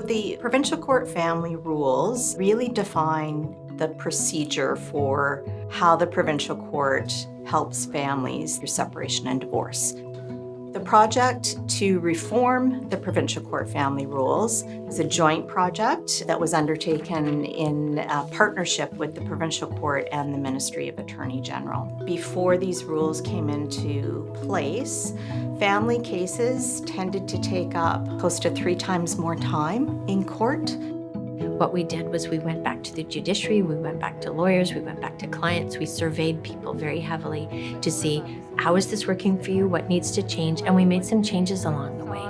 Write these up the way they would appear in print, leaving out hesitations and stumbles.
the Provincial Court Family Rules really define the procedure for how the Provincial Court helps families through separation and divorce. The project to reform the Provincial Court Family Rules is a joint project that was undertaken in partnership with the Provincial Court and the Ministry of Attorney General. Before these rules came into place, family cases tended to take up close to 3 times more time in court. What we did was we went back to the judiciary, we went back to lawyers, we went back to clients, we surveyed people very heavily to see how is this working for you, what needs to change, and we made some changes along the way.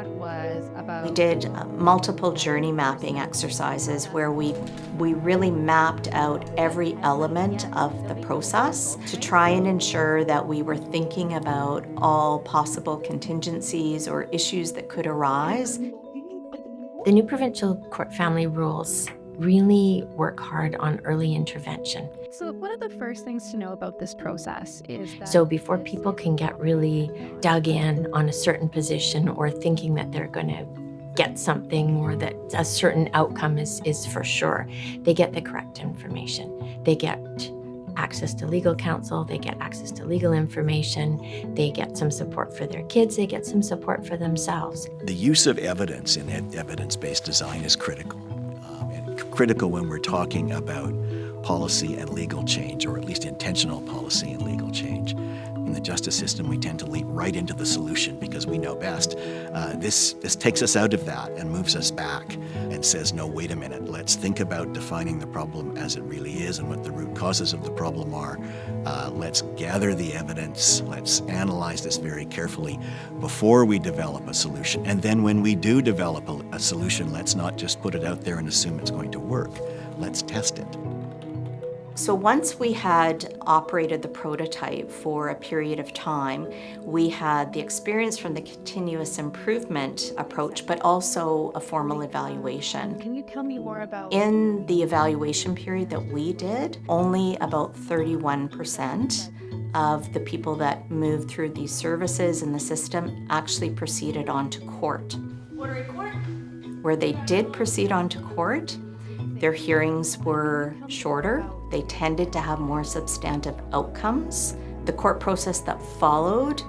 We did multiple journey mapping exercises where we really mapped out every element of the process to try and ensure that we were thinking about all possible contingencies or issues that could arise. The new Provincial Court Family Rules really work hard on early intervention. So one of the first things to know about this process is that So before people can get really dug in on a certain position or thinking that they're going to get something or that a certain outcome is for sure, they get the correct information. They get access to legal counsel, they get access to legal information, they get some support for their kids, they get some support for themselves. The use of evidence in evidence-based design is critical. Critical when we're talking about policy and legal change, or at least intentional policy and legal change. In the justice system, we tend to leap right into the solution because we know best. This takes us out of that and moves us back and says, no, wait a minute, let's think about defining the problem as it really is and what the root causes of the problem are. Let's gather the evidence, let's analyze this very carefully before we develop a solution. And then when we do develop a solution, let's not just put it out there and assume it's going to work. Let's test it. So once we had operated the prototype for a period of time, we had the experience from the continuous improvement approach, but also a formal evaluation. Can you tell me more about In the evaluation period that we did, only about 31% of the people that moved through these services in the system actually proceeded on to court. Where they did proceed on to court, their hearings were shorter. They tended to have more substantive outcomes. The court process that followed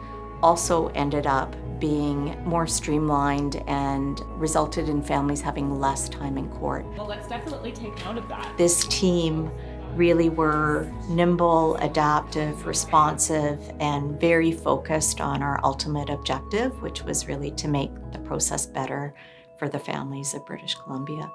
also ended up being more streamlined and resulted in families having less time in court. Well, let's definitely take note of that. This team really were nimble, adaptive, responsive, and very focused on our ultimate objective, which was really to make the process better for the families of British Columbia.